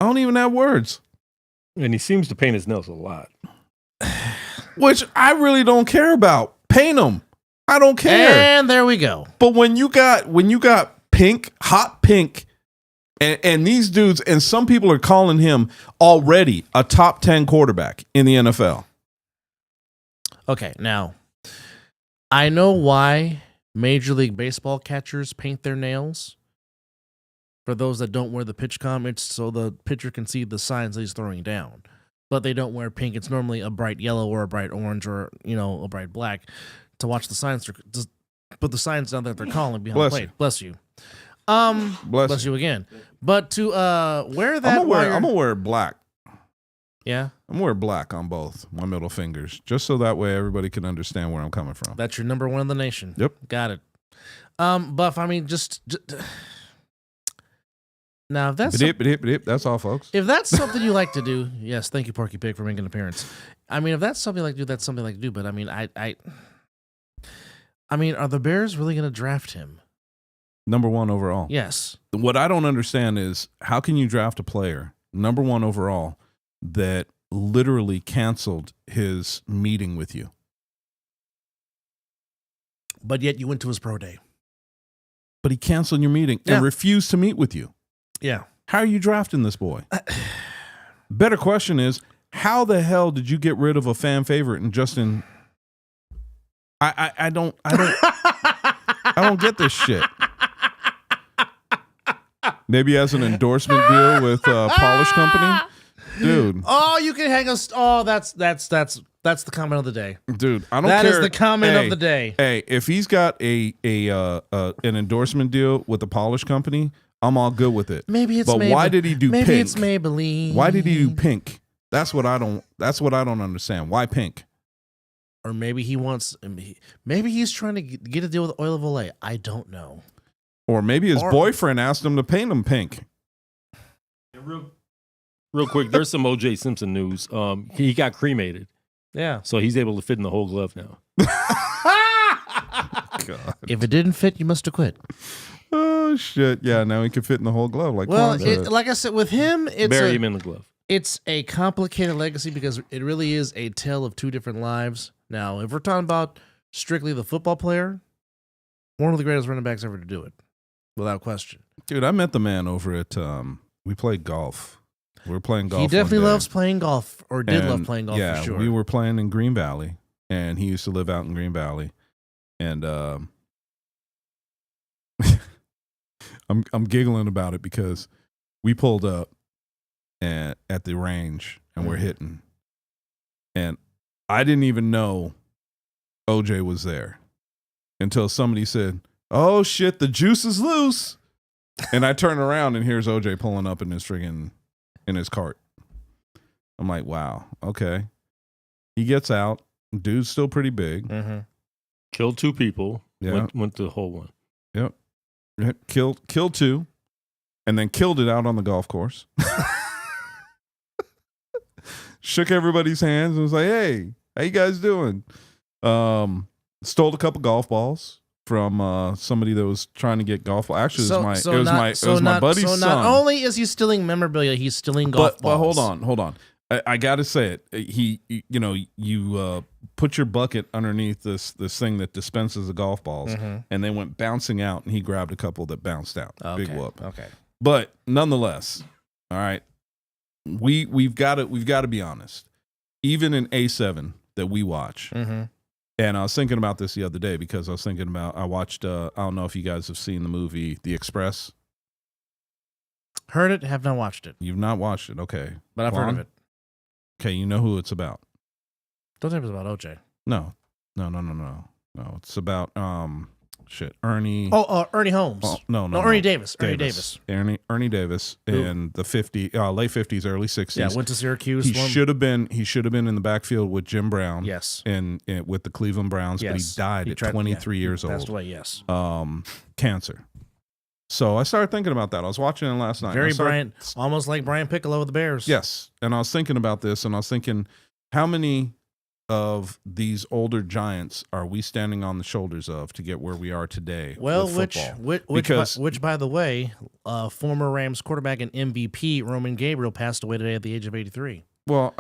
don't even have words. And he seems to paint his nails a lot. Which I really don't care about. Paint them. I don't care. And there we go. But when you got pink, hot pink, and these dudes, and some people are calling him already a top 10 quarterback in the NFL. Okay, now I know why Major League Baseball catchers paint their nails. For those that don't wear the pitch com, it's so the pitcher can see the signs that he's throwing down. But they don't wear pink. It's normally a bright yellow or a bright orange or, a bright black to watch the signs. Just put the signs down that they're calling behind the plate. Bless you. Bless you again. But to wear that, I'm gonna wear black. Yeah, I'm gonna wear black on both my middle fingers, just so that way everybody can understand where I'm coming from. That's your number one in the nation. Yep, got it. Buff, I mean, just now if that's that's all, folks. If that's something you like to do, yes, thank you, Porky Pig, for making an appearance. I mean, if that's something you like to do, that's something I like to do. But I mean, I mean, are the Bears really going to draft him? Number one overall. Yes. What I don't understand is how can you draft a player number one overall that literally canceled his meeting with you? But yet you went to his pro day. But he canceled your meeting and refused to meet with you. Yeah. How are you drafting this boy? Better question is, how the hell did you get rid of a fan favorite and Justin? I don't get this shit. Maybe he has an endorsement deal with Polish Company, dude. Oh, you can hang us. Oh, that's the comment of the day, dude. I don't care. That is the comment of the day. Hey, if he's got an endorsement deal with the Polish Company, I'm all good with it. Maybe it's. But why did he do pink? Maybe it's Maybelline. Why did he do pink? That's what I don't understand. Why pink? Or maybe he wants. Maybe he's trying to get a deal with Oil of Olay. I don't know. Or maybe his boyfriend asked him to paint him pink. Real quick, there's some O.J. Simpson news. He got cremated. Yeah. So he's able to fit in the whole glove now. God. If it didn't fit, you must have quit. Oh, shit. Yeah, now he can fit in the whole glove. Like bury him in the glove. It's a complicated legacy because it really is a tale of two different lives. Now, if we're talking about strictly the football player, one of the greatest running backs ever to do it. Without question. Dude, I met the man over at, we played golf. We were playing golf. He definitely loves playing golf, or did love playing golf for sure. We were playing in Green Valley, and he used to live out in Green Valley. And I'm giggling about it because we pulled up at the range, and we're hitting. And I didn't even know OJ was there until somebody said, oh shit, the juice is loose. And I turn around and here's OJ pulling up in his cart. I'm like, wow, okay. He gets out. Dude's still pretty big. Mm-hmm. Killed 2 people. Yeah. Went to the whole one. Yep. Killed 2. And then killed it out on the golf course. Shook everybody's hands and was like, hey, how you guys doing? Stole a couple golf balls from somebody that was trying to get golf balls. Actually, it was my buddy's son. So not only is he stealing memorabilia, he's stealing golf balls. But hold on. I got to say it. You put your bucket underneath this thing that dispenses the golf balls, and they went bouncing out, and he grabbed a couple that bounced out. Okay. Big whoop. Okay. But nonetheless, all right, we've got to be honest. Even in A7 that we watch, and I was thinking about this the other day because I watched. I don't know if you guys have seen the movie The Express. Heard it, have not watched it. You've not watched it, okay? But I've heard of it. Okay, you know who it's about. Don't think it was about OJ. No. It's about Ernie. Ernie Holmes. Oh, no, Ernie Davis. Ernie Davis. Ernie Davis in the late 50s, early 60s. Yeah, went to Syracuse. He should have been in the backfield with Jim Brown. Yes. And with the Cleveland Browns, but he died at 23 years old. Passed away. Yes. Cancer. So I started thinking about that. I was watching it last night. Almost like Brian Piccolo with the Bears. Yes. And I was thinking about this, and I was thinking, how many of these older giants are we standing on the shoulders of to get where we are today? Well, with football? which by the way, former Rams quarterback and MVP Roman Gabriel passed away today at the age of 83. Well,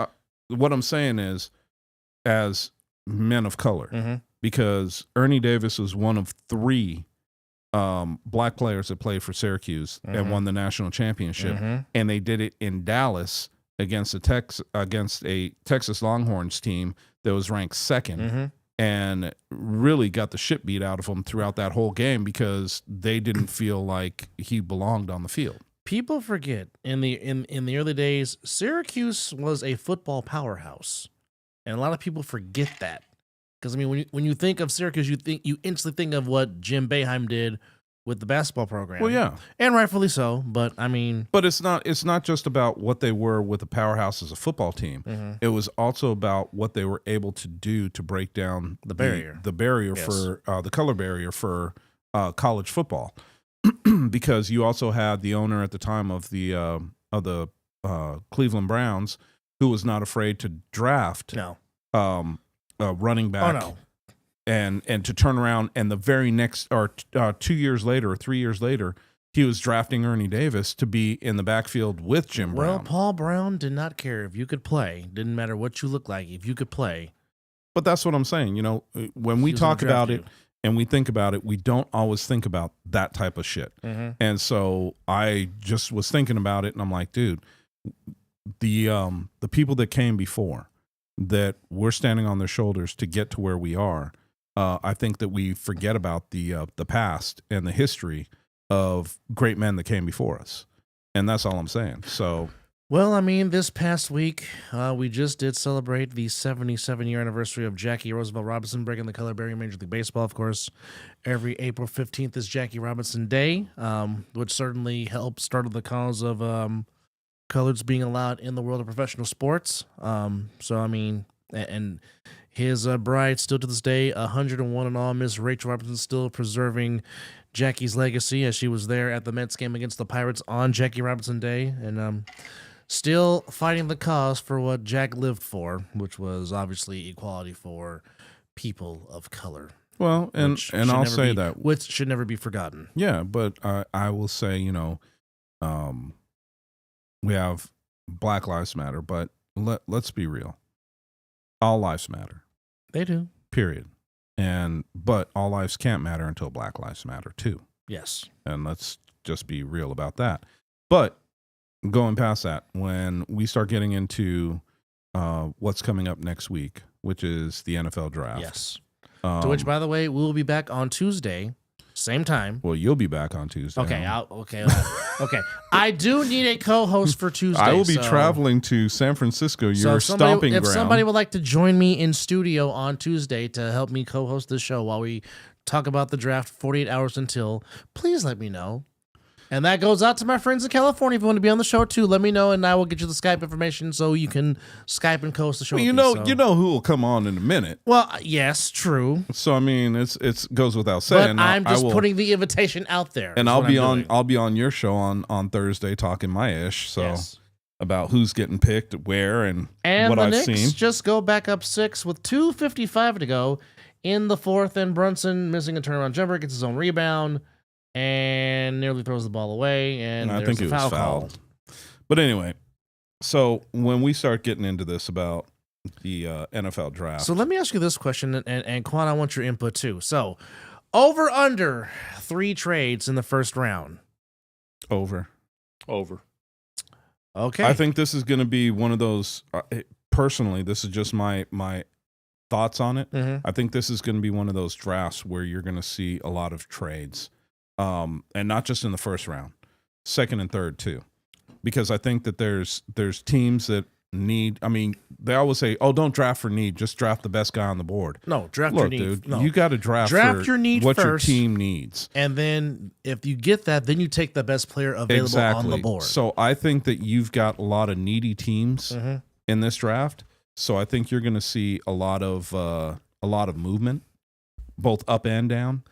what I'm saying is, as men of color, because Ernie Davis was one of 3 black players that played for Syracuse and won the national championship, and they did it in Dallas against a Texas Longhorns team that was ranked 2nd, and really got the shit beat out of him throughout that whole game because they didn't feel like he belonged on the field. People forget in the early days, Syracuse was a football powerhouse, and a lot of people forget that. Because I mean, when you think of Syracuse, you instantly think of what Jim Boeheim did with the basketball program. Well, yeah, and rightfully so. But I mean, it's not just about what they were with the powerhouse as a football team. It was also about what they were able to do to break down the barrier, yes. For the color barrier for college football. Because you also had the owner at the time of the Cleveland Browns, who was not afraid to draft running back. Oh, no. And to turn around and the very next 2 years later or 3 years later, he was drafting Ernie Davis to be in the backfield with Jim Brown. Well, Paul Brown did not care if you could play. Didn't matter what you looked like. If you could play. But that's what I'm saying. You know, when we talk about it and we think about it, we don't always think about that type of shit. And so I just was thinking about it, and I'm like, dude, the people that came before, that we're standing on their shoulders to get to where we are. I think that we forget about the past and the history of great men that came before us, and that's all I'm saying. So, well, I mean, this past week we just did celebrate the 77-year anniversary of Jackie Roosevelt Robinson breaking the color barrier in Major League Baseball. Of course, every April 15th is Jackie Robinson Day, which certainly helped start the cause of coloreds being allowed in the world of professional sports. So, I mean, and his bride, still to this day, 101 in all, Miss Rachel Robinson, still preserving Jackie's legacy as she was there at the Mets game against the Pirates on Jackie Robinson Day, and still fighting the cause for what Jack lived for, which was obviously equality for people of color. Well, and I'll say that, which should never be forgotten. Yeah, but I will say, you know, we have Black Lives Matter, but let's be real. All lives matter. They do. Period. But all lives can't matter until Black Lives Matter too. Yes. And let's just be real about that. But going past that, when we start getting into what's coming up next week, which is the NFL draft. Yes. To which, by the way, we will be back on Tuesday, same time. Well, you'll be back on Tuesday. Okay. Okay. I do need a co-host for Tuesday. I will be traveling to San Francisco, your stomping ground. If somebody would like to join me in studio on Tuesday to help me co-host this show while we talk about the draft 48 hours until, please let me know. And that goes out to my friends in California. If you want to be on the show too, let me know, and I will get you the Skype information so you can Skype and co-host the show. Well, with me, so. you know who will come on in a minute. Well, yes, true. So I mean, it goes without saying. But I'm just putting the invitation out there, and I'll be on your show on Thursday talking my ish. So. Yes. About who's getting picked, where, and what I've seen. And the Knicks just go back up 6 with 2:55 to go in the fourth, and Brunson missing a turnaround jumper, gets his own rebound, and nearly throws the ball away, and I think it was fouled. But anyway, so when we start getting into this about the NFL draft. So let me ask you this question, and Quan, I want your input too. So over under 3 trades in the first round. Over. Okay. I think this is going to be one of those, personally, this is just my thoughts on it. Mm-hmm. I think this is going to be one of those drafts where you're going to see a lot of trades, and not just in the first round, second and third too, because I think that there's teams that need, I mean, they always say, oh, don't draft for need, just draft the best guy on the board. No, draft your need. Dude, no. you got to draft your need what first, your team needs. And then if you get that, then you take the best player available on the board. So I think that you've got a lot of needy teams Mm-hmm. in this draft. So I think you're going to see a lot of movement, both up and down.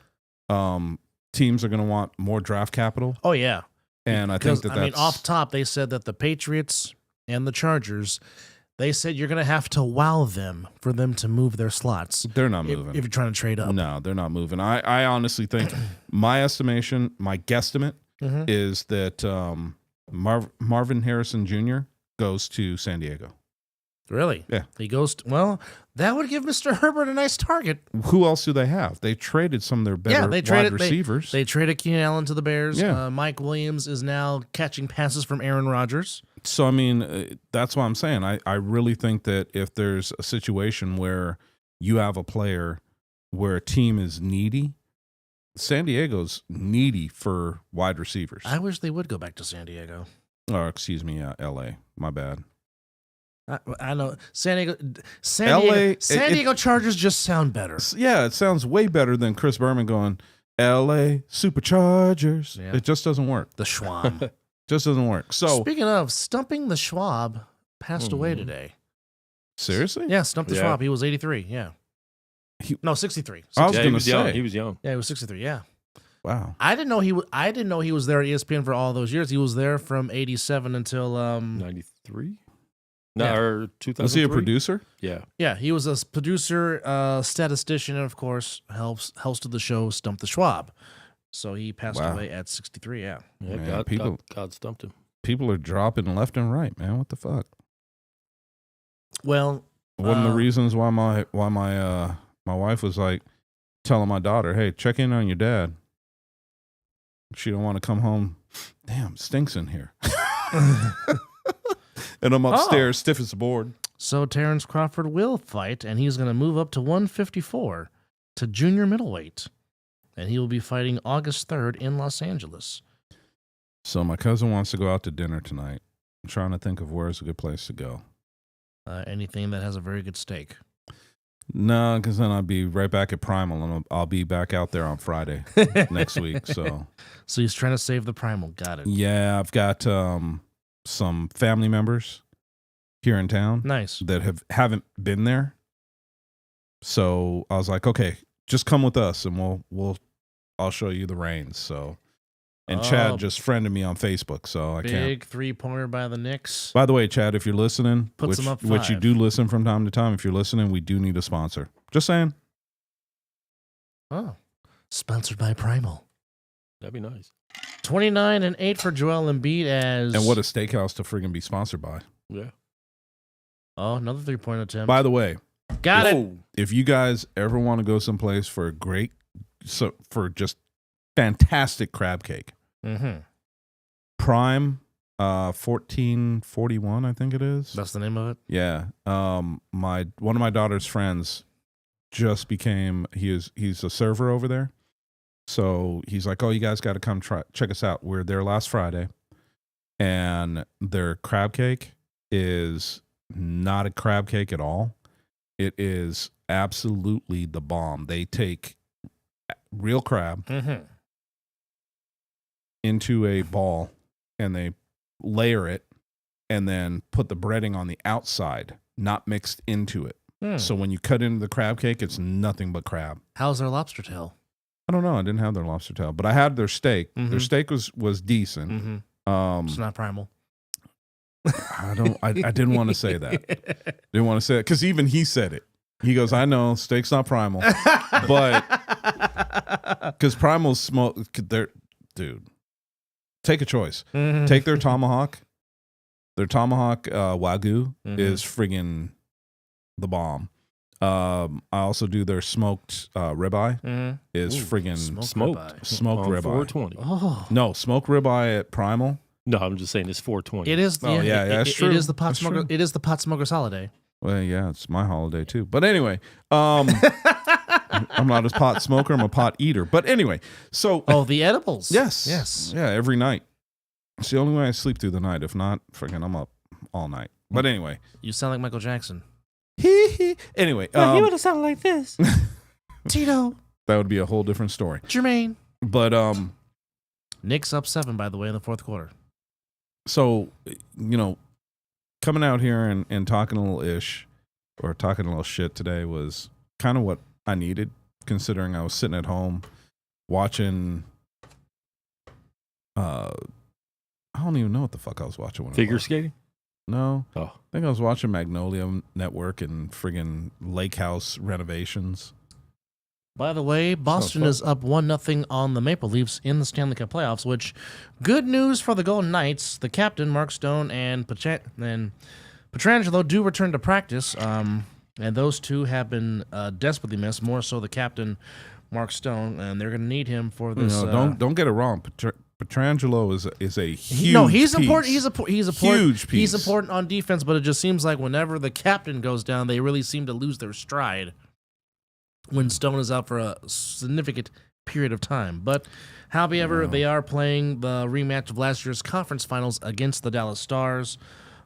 Teams are going to want more draft capital. Oh, yeah. And I think that's... I mean, off top, they said that the Patriots and the Chargers, they said you're going to have to wow them for them to move their slots. They're not moving. If you're trying to trade up. No, they're not moving. I honestly think my estimation, my guesstimate Mm-hmm. is that Marvin Harrison Jr. goes to San Diego. Really? Yeah. He goes to, well, that would give Mr. Herbert a nice target. Who else do they have? They traded some of their better wide receivers. They traded Keenan Allen to the Bears. Yeah. Mike Williams is now catching passes from Aaron Rodgers. So, I mean, that's what I'm saying. I really think that if there's a situation where you have a player where a team is needy, San Diego's needy for wide receivers. I wish they would go back to San Diego. Or, excuse me, L.A. My bad. I know San Diego Chargers just sound better. Yeah, it sounds way better than Chris Berman going L.A. Superchargers. Yeah. It just doesn't work. The Schwab just doesn't work. So speaking of stumping the Schwab, passed away today. Seriously? Yeah, stumped the Schwab. He was 83. Yeah, 63. I was going to say he was young. Yeah, he was 63. Yeah. Wow. I didn't know he was there at ESPN for all those years. He was there from 87 until 93. No, or 2003. Was he a producer? Yeah. Yeah, he was a producer, statistician, and of course hosted the show Stump the Schwab. So he passed away at 63. Yeah. Man, God stumped him. People are dropping left and right, man. What the fuck? Well, one of the reasons why my wife was like telling my daughter, "Hey, check in on your dad." She don't want to come home. Damn, stinks in here. And I'm upstairs, stiff as a board. So Terrence Crawford will fight, and he's going to move up to 154 to junior middleweight. And he will be fighting August 3rd in Los Angeles. So my cousin wants to go out to dinner tonight. I'm trying to think of where's a good place to go. Anything that has a very good steak. No, because then I'll be right back at Primal, and I'll be back out there on Friday next week. So he's trying to save the Primal. Got it. Yeah, I've got some family members here in town. Nice. That haven't been there. So I was like, okay, just come with us, and I'll show you the reins. So, and Chad just friended me on Facebook, so I can't. Big 3-pointer by the Knicks. By the way, Chad, if you're listening, Puts them up 5. which you do listen from time to time, if you're listening, we do need a sponsor. Just saying. Oh, sponsored by Primal. That'd be nice. 29-8 for Joel Embiid as. And what a steakhouse to friggin' be sponsored by. Yeah. Oh, another 3-point attempt. By the way, got it. If you guys ever want to go someplace for for just fantastic crab cake, Prime 1441, I think it is. That's the name of it. Yeah. One of my daughter's friends just became he's a server over there. So he's like, oh, you guys got to come check us out. We're there last Friday, and their crab cake is not a crab cake at all. It is absolutely the bomb. They take real crab into a ball, and they layer it, and then put the breading on the outside, not mixed into it. So when you cut into the crab cake, it's nothing but crab. How's their lobster tail? I don't know. I didn't have their lobster tail, but I had their steak. Their steak was decent. It's not primal. I didn't want to say that. Didn't want to say it because even he said it. He goes, I know steak's not primal, but because primal's smoke, dude, take a choice. Take their tomahawk. Their tomahawk Wagyu is friggin' the bomb. I also do their smoked ribeye. Is friggin' smoked ribeye. 420. Oh No, smoked ribeye at Primal. No, I'm just saying it's 420. it is. Oh, yeah, that's true. It is the pot That's smoker. true. It is the pot smokers holiday. Well, yeah, it's my holiday too. But anyway, I'm not a pot smoker. I'm a pot eater. But anyway, so Oh, the edibles. yes, yeah, every night. It's the only way I sleep through the night. If not, friggin' I'm up all night. But anyway, You sound like Michael Jackson. anyway, he would have sounded like this. Tito, that would be a whole different story. Jermaine. But Knicks up 7, by the way, in the fourth quarter. so coming out here and talking a little talking a little shit today was kind of what I needed, considering I was sitting at home watching. I don't even know what the fuck I was watching. Figure skating? No. Oh. I think I was watching Magnolia Network and friggin' Lake House renovations. By the way, Boston is up 1-0 on the Maple Leafs in the Stanley Cup playoffs, which good news for the Golden Knights. The captain, Mark Stone, and Pietrangelo do return to practice, and those two have been desperately missed, more so the captain, Mark Stone, and they're going to need him for this. Don't get it wrong. Pietrangelo is a huge he's piece. important. He's important. Huge piece. He's important on defense, but it just seems like whenever the captain goes down, they really seem to lose their stride when Stone is out for a significant period of time. But, however, they are playing the rematch of last year's conference finals against the Dallas Stars.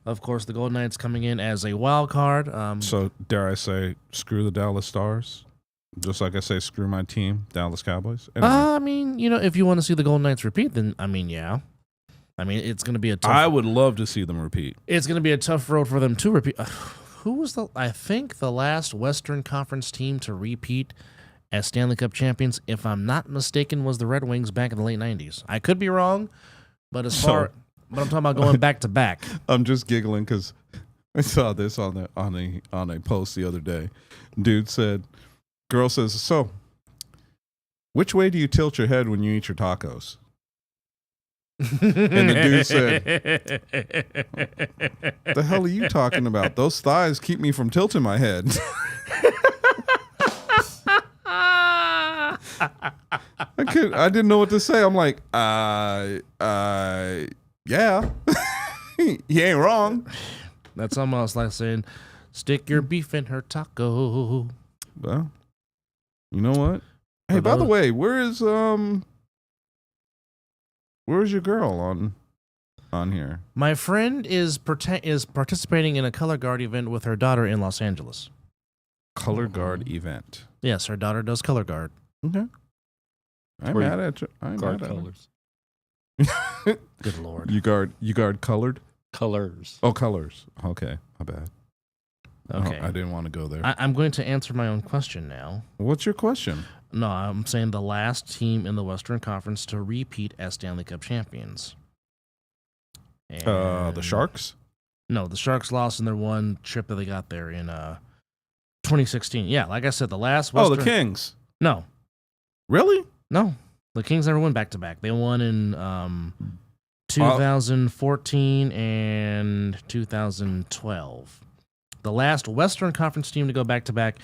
Of course, the Golden Knights coming in as a wild card. So, dare I say, screw the Dallas Stars? Just like I say, screw my team, Dallas Cowboys? Anyway. I mean, if you want to see the Golden Knights repeat, then, yeah. I mean, it's going to be a tough... I would love to see them repeat. It's going to be a tough road for them to repeat. Who was I think the last Western Conference team to repeat as Stanley Cup champions, if I'm not mistaken, was the Red Wings back in the late 90s. I could be wrong, but but I'm talking about going back to back. I'm just giggling because I saw this on a post the other day. Dude said, girl says, so which way do you tilt your head when you eat your tacos? And the dude said, the hell are you talking about? Those thighs keep me from tilting my head. I didn't know what to say. I'm like, yeah. You ain't wrong. That's almost like saying, stick your beef in her taco. Well, you know what? Hey, by the way, where's your girl on here? My friend is participating in a color guard event with her daughter in Los Angeles. Color guard event. Yes, her daughter does color guard. Okay. I'm mad at you. I'm guard mad at colors. Good Lord. You guard colored? Colors. Oh, colors. Okay, my bad. Okay. Oh, I didn't want to go there. I'm going to answer my own question now. What's your question? No, I'm saying the last team in the Western Conference to repeat as Stanley Cup champions. The Sharks? No, the Sharks lost in their one trip that they got there in 2016. Yeah, like I said, the last Western... Oh, the Kings. No. Really? No. The Kings never won back-to-back. They won in 2014 and 2012. The last Western Conference team to go back-to-back,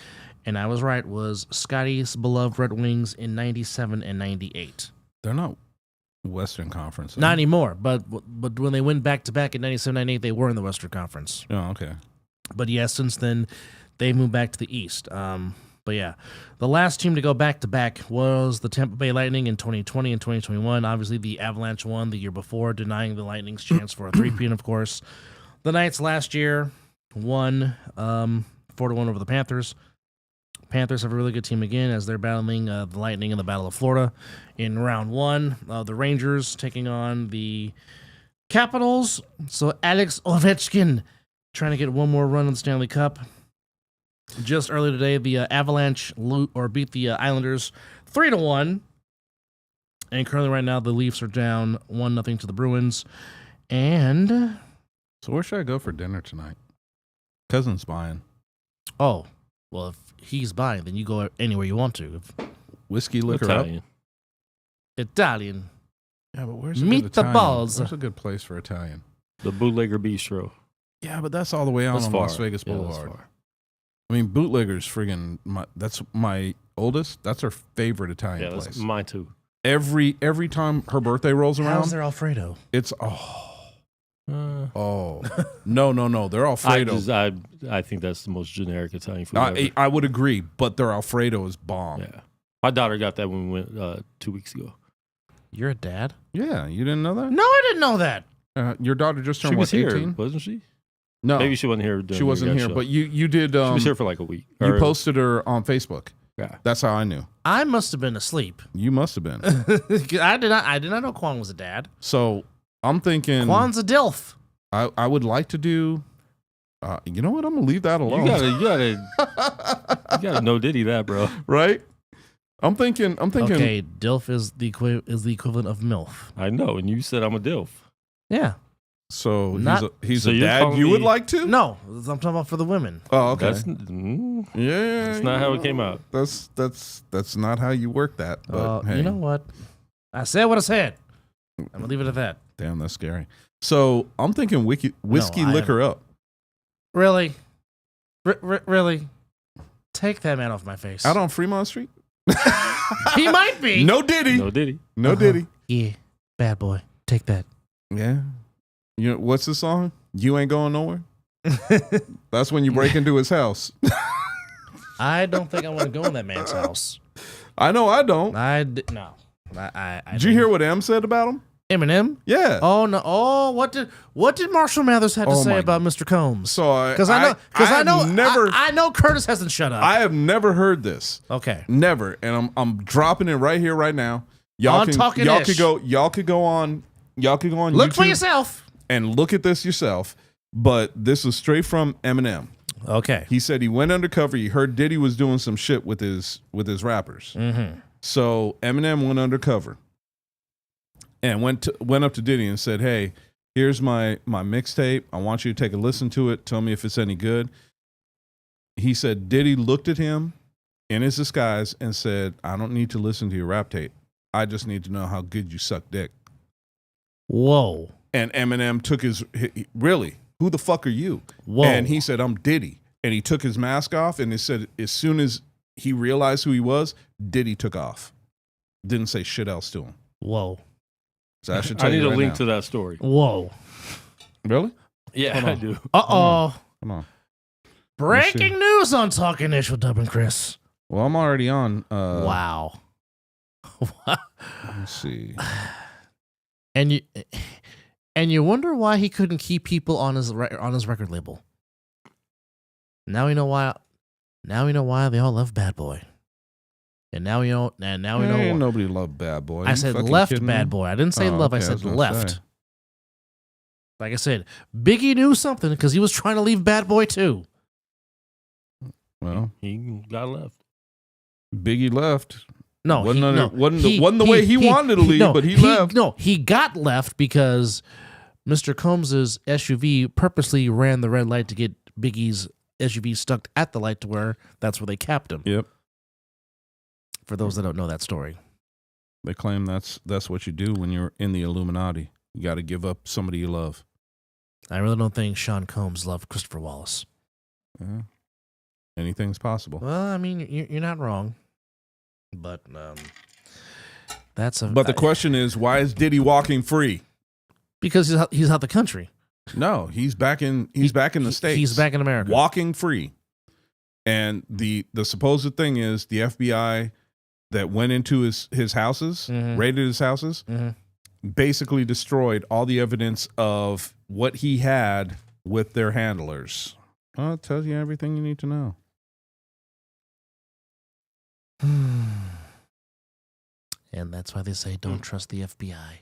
and I was right, was Scotty's beloved Red Wings in 97 and 98. They're not Western Conference. Not anymore, but when they went back-to-back in 97, 98, they were in the Western Conference. Oh, okay. But yes, since then, they moved back to the East. But yeah, the last team to go back-to-back was the Tampa Bay Lightning in 2020 and 2021. Obviously, the Avalanche won the year before, denying the Lightning's chance for a three-peat, of course. The Knights last year won 4-1 over the Panthers. Panthers have a really good team again as they're battling the Lightning in the Battle of Florida in round 1. The Rangers taking on the Capitals. So Alex Ovechkin trying to get one more run in the Stanley Cup. Just earlier today, the Avalanche beat the Islanders 3-1. And currently right now, the Leafs are down 1-0 to the Bruins. And... So where should I go for dinner tonight? Cousin's buying. Oh, well, if he's buying, then you go anywhere you want to. Whiskey, liquor Italian. up. Italian. Yeah, but where's a Meet good the Italian? balls. Where's a good place for Italian? The Bootlegger Bistro. Yeah, but that's all the way out That's on far. Las Vegas Yeah, that's Boulevard. far. I mean, Bootlegger's friggin' that's my oldest. That's her favorite Italian Yeah, that's place. mine too. Every time her birthday rolls How's around, their Alfredo? it's no. They're Alfredo. I think that's the most generic Italian food ever. I would agree, but their Alfredo is bomb. Yeah. My daughter got that when we went 2 weeks ago. You're a dad? Yeah, you didn't know that? No, I didn't know that. Your daughter just She turned was what, here, 18? wasn't she? No, Maybe she wasn't here. she wasn't here. But you did. she was here for like a week. You Or- posted her on Facebook. Yeah. That's how I knew. I must have been asleep. You must have been. I did not know Quan was a dad. So I'm thinking. Quan's a DILF. I would like to do. You know what? I'm gonna leave that alone. You gotta no Diddy that, bro. Right? I'm thinking. Okay, DILF is the equivalent of MILF. I know, and you said I'm a DILF. Yeah. So Not- he's So a you're dad calling you would me- like to? No, I'm talking about for the women. Oh, okay. That's Yeah, that's not how it came out. That's not how you work that. But hey, You know what? I said what I said. I'm gonna leave it at that. damn, that's scary. So I'm thinking whiskey I liquor up. Really? Really? Take that man off my face. Out on Fremont Street. He might be. No Diddy. No Diddy. No Uh-huh. Diddy. Yeah, bad boy. Take that. Yeah. You know what's the song? You ain't going nowhere. That's when you break into his house. I don't think I want to go in that man's house. I know I don't. No. I Did you hear what M said about him? Eminem? Yeah. Oh no! Oh, what did Marshall Mathers have to Oh, say my- about Mr. Combs? So Because I know have Curtis hasn't shut up. I have never heard this. Okay. Never. And I'm dropping it right here, right now. On Talkin' y'all Ish. could go on Look YouTube for yourself. and look at this yourself. But this is straight from Eminem. Okay. He said he went undercover. He heard Diddy was doing some shit with his rappers. Mm-hmm. So Eminem went undercover and went up to Diddy and said, "Hey, here's my mixtape. I want you to take a listen to it. Tell me if it's any good." He said Diddy looked at him in his disguise and said, "I don't need to listen to your rap tape. I just need to know how good you suck dick." Whoa. And Eminem took really, who the fuck are you? Whoa. And he said, "I'm Diddy." And he took his mask off and he said as soon as he realized who he was, Diddy took off. Didn't say shit else to him. Whoa. So I should tell I need you a right link now. to that story. Whoa. Really? Yeah, Hold I on. do. Uh-oh. Come on. Breaking news on Talkin' Ish with Dub and Chris. Well, I'm already on. Wow. Let's see. And you wonder why he couldn't keep people on his record label. Now we know why. Now we know why they all love Bad Boy. And now we know. And now we know. Ain't Why. nobody loved Bad Boy. I You said fucking left kidding Bad me? Boy. I didn't say Oh, love. okay, I I was said gonna left. say. Like I said, Biggie knew something because he was trying to leave Bad Boy too. Well, He got left. Biggie left. No, Wasn't the way he wanted to leave, but he left. No, he got left because Mr. Combs's SUV purposely ran the red light to get Biggie's SUV stuck at the light to where that's where they capped him. Yep. For those that don't know that story. They claim that's what you do when you're in the Illuminati. You got to give up somebody you love. I really don't think Sean Combs loved Christopher Wallace. Yeah. Anything's possible. Well, I mean, you're not wrong. But that's a. But the question is, why is Diddy walking free? Because he's out the country. No, he's back in the States. He's back in America. Walking free. And the supposed thing is the FBI that went into his houses, Mhm. raided his houses, basically destroyed all the evidence of what he had with their handlers. Oh, it tells you everything you need to know. And that's why they say don't trust the FBI.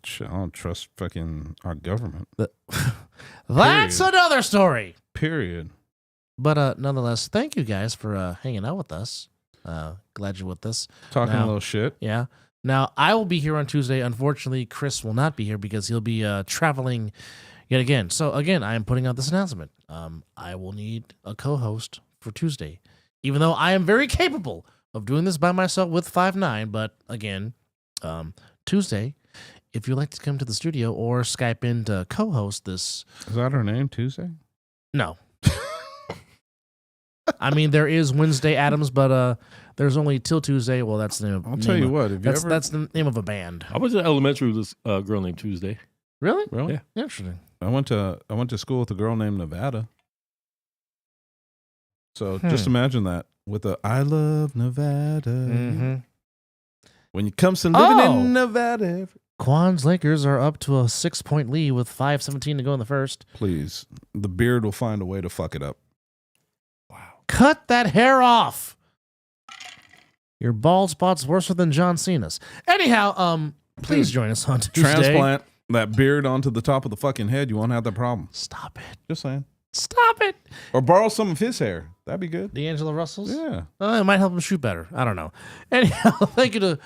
Shit, I don't trust fucking our government. That's another story. Period. But nonetheless, thank you guys for hanging out with us. Glad you're with us. Talking Now- a little shit. Yeah. Now, I will be here on Tuesday. Unfortunately, Chris will not be here because he'll be traveling yet again. So, again, I am putting out this announcement. I will need a co-host for Tuesday, even though I am very capable of doing this by myself with 5'9". But, again, Tuesday, if you'd like to come to the studio or Skype in to co-host this. Is that her name, Tuesday? No. I mean, there is Wednesday Adams, but there's only Till Tuesday. Well, that's the name. I'll tell you what. If you ever... That's the name of a band. I was in elementary with this girl named Tuesday. Really? Really? Yeah. Interesting. I went to school with a girl named Nevada. So just imagine that with a I love Nevada. Mm-hmm. When it comes to living Oh! in Nevada. Quan's Lakers are up to a 6-point lead with 5:17 to go in the first. Please, the beard will find a way to fuck it up. Cut that hair off. Your bald spot's worse than John Cena's. Anyhow, please join us on Tuesday. Transplant that beard onto the top of the fucking head. You won't have that problem. Stop it. Just saying. Stop it. Or borrow some of his hair. That'd be good. D'Angelo Russell's? Yeah. It might help him shoot better. I don't know. Anyhow, thank you to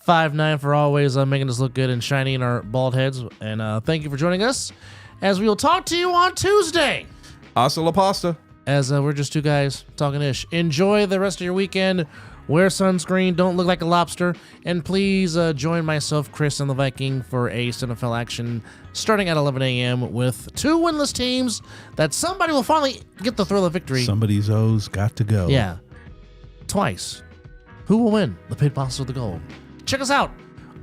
5'9" for always making us look good and shiny in our bald heads. And thank you for joining us as we will talk to you on Tuesday. Hasta la pasta. As we're just two guys talking ish. Enjoy the rest of your weekend. Wear sunscreen. Don't look like a lobster. And please join myself, Chris, and the Viking for a NFL action starting at 11 a.m. with 2 winless teams that somebody will finally get the thrill of victory. Somebody's O's got to go. Yeah. Twice. Who will win? The Pit Boss or the Gold? Check us out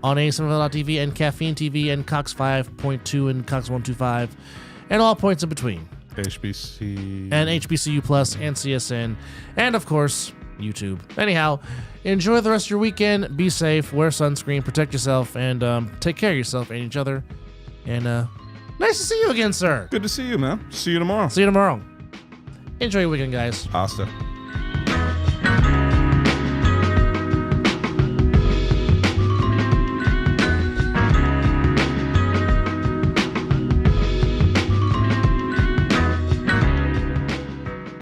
on ASMFL.tv and Caffeine TV and Cox 5.2 and Cox 125 and all points in between. HBC. And HBCU Plus and CSN. And, of course, YouTube. Anyhow, enjoy the rest of your weekend. Be safe. Wear sunscreen. Protect yourself. And take care of yourself and each other. And nice to see you again, sir. Good to see you, man. See you tomorrow. See you tomorrow. Enjoy your weekend, guys. Hasta.